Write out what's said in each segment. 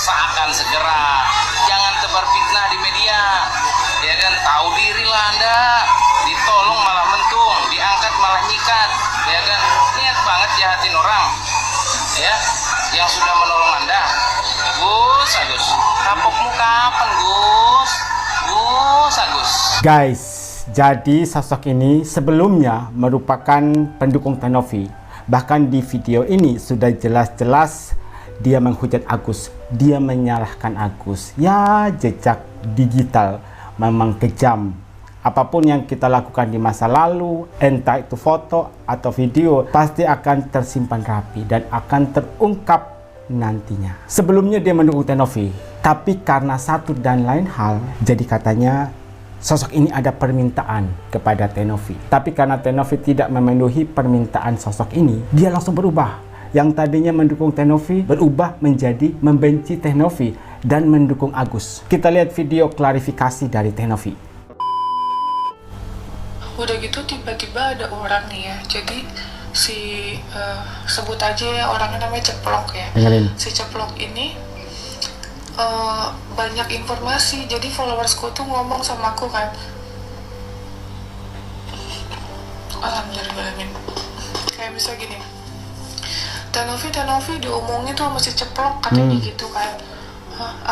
usahakan segera, jangan tebar fitnah di media, ya kan? Tahu dirilah Anda, ditolong malah mentung, diangkat malah nyikat, ya kan? Niat banget jahatin orang, ya, yang sudah menolong Anda. Gus Agus, kapokmu kapan Gus? Gus Agus. Guys, jadi sosok ini sebelumnya merupakan pendukung Teh Novi. Bahkan di video ini sudah jelas-jelas dia menghujat Agus, dia menyalahkan Agus. Ya, jejak digital memang kejam. Apapun yang kita lakukan di masa lalu, entah itu foto atau video, pasti akan tersimpan rapi dan akan terungkap nantinya. Sebelumnya dia mendukung Teh Novi, tapi karena satu dan lain hal, jadi katanya sosok ini ada permintaan kepada Teh Novi. Tapi karena Teh Novi tidak memenuhi permintaan sosok ini, dia langsung berubah. Yang tadinya mendukung Teh Novi berubah menjadi membenci Teh Novi dan mendukung Agus. Kita lihat video klarifikasi dari Teh Novi. Udah gitu tiba-tiba ada orang nih ya, jadi sebut aja ya orangnya namanya Ceplok ya. Dengerin. Si Ceplok ini banyak informasi, jadi followersku tuh ngomong sama aku kan, alhamdulillahirrahmanirrahim, kayak bisa gini, Teh Novi diomongin tuh sama si Ceplok katanya gitu kan.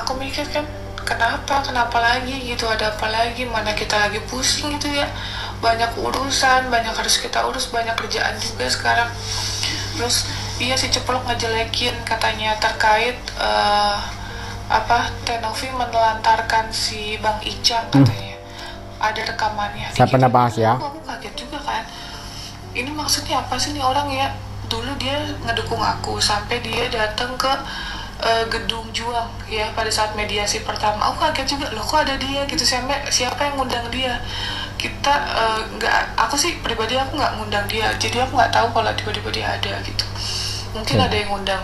Aku mikir kan, kenapa lagi gitu, ada apa lagi, mana kita lagi pusing gitu ya, banyak urusan, banyak harus kita urus, banyak kerjaan juga sekarang. Terus iya si Ceplok ngejelekin katanya terkait Teh Novi menelantarkan si Bang Icang katanya. Ada rekamannya. Saya pernah bahas ya. Aku kaget juga kan. Ini maksudnya apa sih nih orang ya? Dulu dia ngedukung aku sampai dia datang ke gedung Juang ya pada saat mediasi pertama. Aku kaget juga, loh kok ada dia gitu, siapa yang ngundang dia? Kita aku sih pribadi aku nggak ngundang dia, jadi aku nggak tahu kalau tiba-tiba dia ada gitu. Mungkin ada yang ngundang.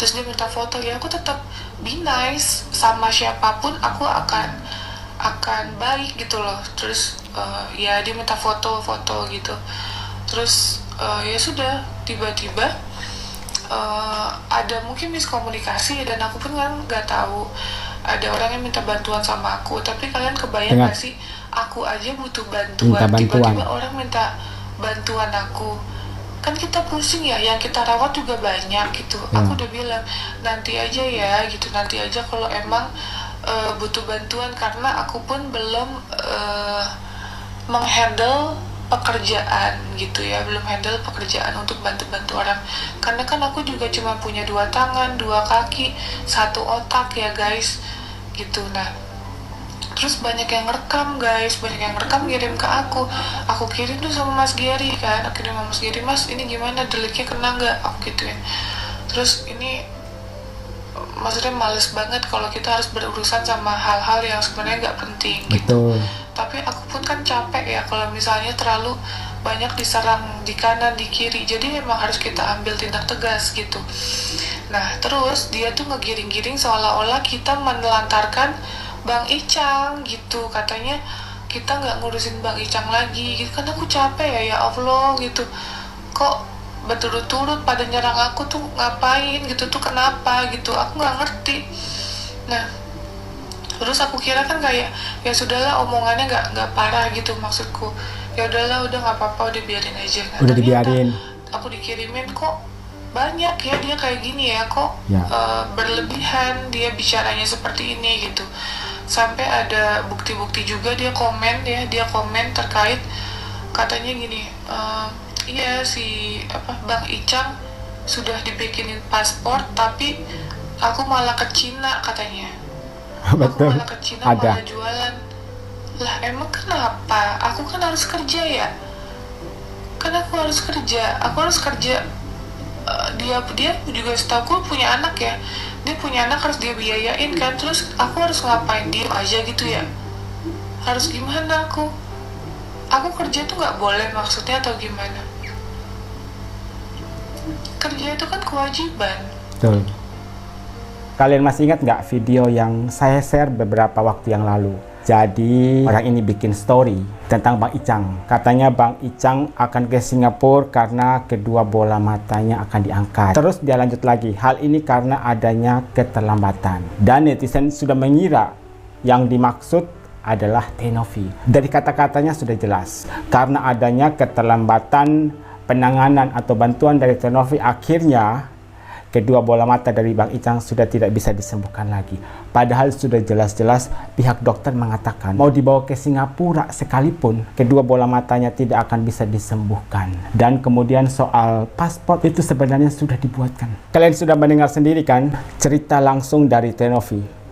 Terus dia minta foto, ya aku tetap be nice sama siapapun, aku akan baik gitu loh. Terus ya dia minta foto gitu. Terus ya sudah, tiba-tiba ada mungkin miskomunikasi dan aku pun kan nggak tahu ada orang yang minta bantuan sama aku. Tapi kalian kebayang nggak sih, aku aja butuh bantuan, tiba-tiba orang minta bantuan aku, kan kita pusing ya, yang kita rawat juga banyak gitu. Aku udah bilang nanti aja ya gitu, nanti aja kalau emang butuh bantuan, karena aku pun belum menghandle pekerjaan gitu ya, belum handle pekerjaan untuk bantu-bantu orang, karena kan aku juga cuma punya 2 tangan, 2 kaki, 1 otak ya guys gitu. Nah terus banyak yang ngerekam guys, ngirim ke aku kirim tuh sama Mas Gary kan, aku kirim sama Mas Gary, Mas ini gimana, delete-nya kena nggak, aku gituin. Terus ini maksudnya males banget kalau kita harus berurusan sama hal-hal yang sebenarnya nggak penting gitu. Tapi aku pun kan capek ya kalau misalnya terlalu banyak diserang di kanan di kiri, jadi memang harus kita ambil tindak tegas gitu. Nah terus dia tuh ngegiring-giring seolah-olah kita menelantarkan Bang Icang gitu, katanya kita nggak ngurusin Bang Icang lagi gitu. Kan aku capek ya Allah gitu, kok berturut-turut pada nyerang aku tuh, ngapain gitu tuh, kenapa gitu, aku nggak ngerti. Nah terus aku kira kan kayak ya sudahlah, omongannya nggak parah gitu maksudku, ya udahlah, udah nggak apa-apa, udah biarin aja. Nah, udah dibiarin. Aku dikirimin kok banyak ya, dia kayak gini ya kok ya. Berlebihan dia bicaranya seperti ini gitu. Sampai ada bukti-bukti juga, dia komen terkait katanya gini, iya si Bang Icang sudah dibikinin paspor tapi aku malah ke Cina katanya. Betul. Aku malah ke Cina malah jualan. Lah emang kenapa? Aku kan harus kerja ya. Kan aku harus kerja. Dia juga setahu punya anak ya. Dia punya anak, harus dia biayain kan. Terus aku harus ngapain, diem aja gitu ya? Harus gimana aku? Aku kerja tuh nggak boleh maksudnya atau gimana? Kerja itu kan kewajiban. Betul. Kalian masih ingat nggak video yang saya share beberapa waktu yang lalu? Jadi orang ini bikin story tentang Bang Icang. Katanya Bang Icang akan ke Singapura karena kedua bola matanya akan diangkat. Terus dia lanjut lagi, hal ini karena adanya keterlambatan. Dan netizen sudah mengira yang dimaksud adalah Teh Novi. Dari kata-katanya sudah jelas, karena adanya keterlambatan penanganan atau bantuan dari Teh Novi, akhirnya kedua bola mata dari Bang Icang sudah tidak bisa disembuhkan lagi. Padahal sudah jelas-jelas pihak dokter mengatakan mau dibawa ke Singapura sekalipun kedua bola matanya tidak akan bisa disembuhkan. Dan kemudian soal paspor itu sebenarnya sudah dibuatkan. Kalian sudah mendengar sendiri kan cerita langsung dari Teh Novi.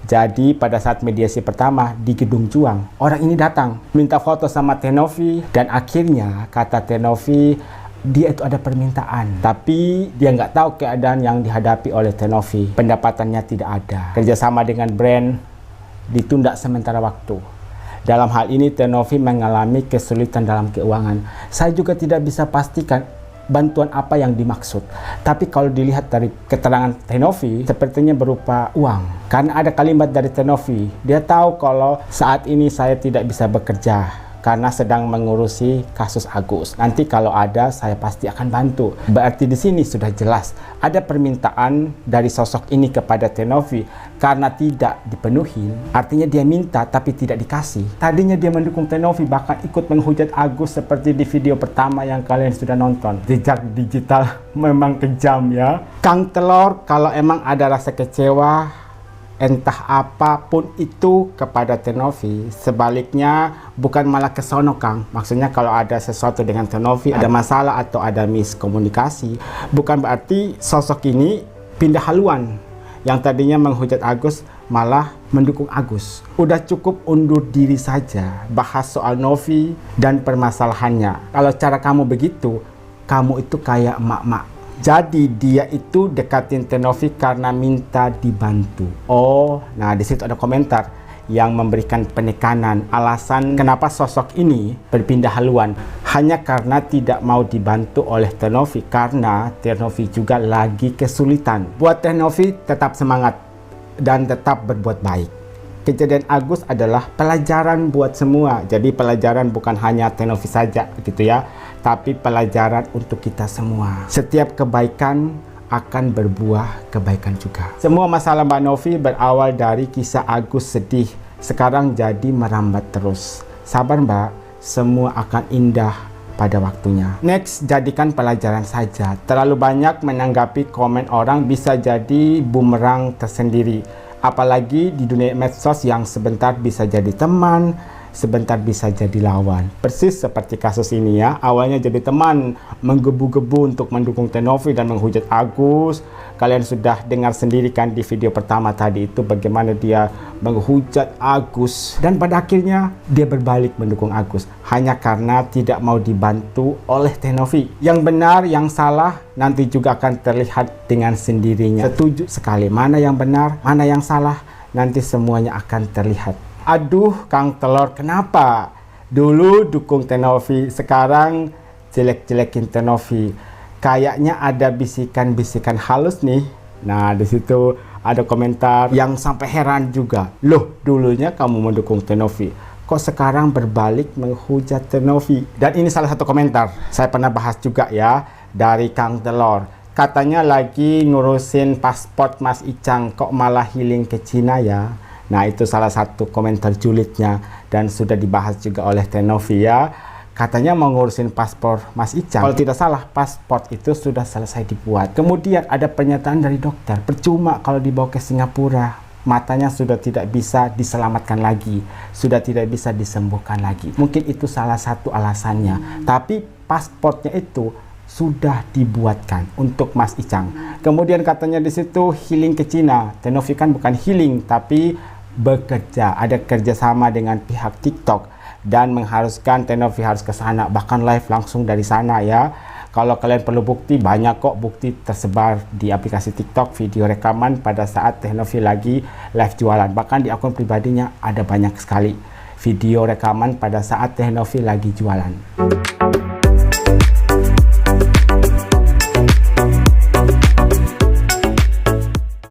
Jadi pada saat mediasi pertama di Gedung Juang, orang ini datang minta foto sama Teh Novi, dan akhirnya kata Teh Novi dia itu ada permintaan, tapi dia nggak tahu keadaan yang dihadapi oleh Teh Novi. Pendapatannya tidak ada. Kerjasama dengan brand ditunda sementara waktu. Dalam hal ini Teh Novi mengalami kesulitan dalam keuangan. Saya juga tidak bisa pastikan bantuan apa yang dimaksud. Tapi kalau dilihat dari keterangan Teh Novi, sepertinya berupa uang. Karena ada kalimat dari Teh Novi, dia tahu kalau saat ini saya tidak bisa bekerja karena sedang mengurusi kasus Agus. Nanti kalau ada, saya pasti akan bantu. Berarti di sini sudah jelas ada permintaan dari sosok ini kepada Teh Novi karena tidak dipenuhi. Artinya dia minta tapi tidak dikasih. Tadinya dia mendukung Teh Novi, bahkan ikut menghujat Agus seperti di video pertama yang kalian sudah nonton. Jejak digital memang kejam ya. Kang Telor kalau emang ada rasa kecewa entah apapun itu kepada Teh Novi, sebaliknya bukan malah ke sono Kang. Maksudnya kalau ada sesuatu dengan Teh Novi, ada masalah atau ada miskomunikasi, bukan berarti sosok ini pindah haluan. Yang tadinya menghujat Agus malah mendukung Agus. Udah cukup undur diri saja bahas soal Novi dan permasalahannya. Kalau cara kamu begitu, kamu itu kayak emak-emak. Jadi dia itu dekatin Teh Novi karena minta dibantu. Oh, nah di situ ada komentar yang memberikan penekanan alasan kenapa sosok ini berpindah haluan hanya karena tidak mau dibantu oleh Teh Novi, karena Teh Novi juga lagi kesulitan. Buat Teh Novi tetap semangat dan tetap berbuat baik. Kejadian Agus adalah pelajaran buat semua. Jadi pelajaran bukan hanya Teh Novi saja gitu ya, tapi pelajaran untuk kita semua. Setiap kebaikan akan berbuah kebaikan juga. Semua masalah Mbak Novi berawal dari kisah Agus sedih, sekarang jadi merambat terus. Sabar Mbak, semua akan indah pada waktunya. Next, jadikan pelajaran saja. Terlalu banyak menanggapi komen orang bisa jadi bumerang tersendiri. Apalagi di dunia medsos yang sebentar bisa jadi teman, sebentar bisa jadi lawan. Persis seperti kasus ini ya, awalnya jadi teman, menggebu-gebu untuk mendukung Teh Novi dan menghujat Agus. Kalian sudah dengar sendiri kan di video pertama tadi itu bagaimana dia menghujat Agus, dan pada akhirnya dia berbalik mendukung Agus hanya karena tidak mau dibantu oleh Teh Novi. Yang benar, yang salah nanti juga akan terlihat dengan sendirinya. Setuju sekali, mana yang benar, mana yang salah, nanti semuanya akan terlihat. Aduh Kang Telor, kenapa dulu dukung Teh Novi, sekarang jelek-jelekin Teh Novi? Kayaknya ada bisikan-bisikan halus nih. Nah di situ ada komentar yang sampai heran juga. Loh, dulunya kamu mendukung Teh Novi, kok sekarang berbalik menghujat Teh Novi? Dan ini salah satu komentar saya pernah bahas juga ya, dari Kang Telor. Katanya lagi ngurusin paspor Mas Icang, kok malah healing ke Cina ya. Nah itu salah satu komentar julidnya dan sudah dibahas juga oleh Teh Novi ya. Katanya mau ngurusin paspor Mas Icang. Kalau tidak salah, paspor itu sudah selesai dibuat. Kemudian ada pernyataan dari dokter, percuma kalau dibawa ke Singapura, matanya sudah tidak bisa diselamatkan lagi, sudah tidak bisa disembuhkan lagi. Mungkin itu salah satu alasannya. Tapi paspornya itu sudah dibuatkan untuk Mas Icang. Kemudian katanya di situ healing ke Cina. Teh Novi kan bukan healing tapi bekerja, ada kerjasama dengan pihak TikTok dan mengharuskan Teh Novi harus ke sana, bahkan live langsung dari sana ya. Kalau kalian perlu bukti, banyak kok bukti tersebar di aplikasi TikTok, video rekaman pada saat Teh Novi lagi live jualan. Bahkan di akun pribadinya ada banyak sekali video rekaman pada saat Teh Novi lagi jualan.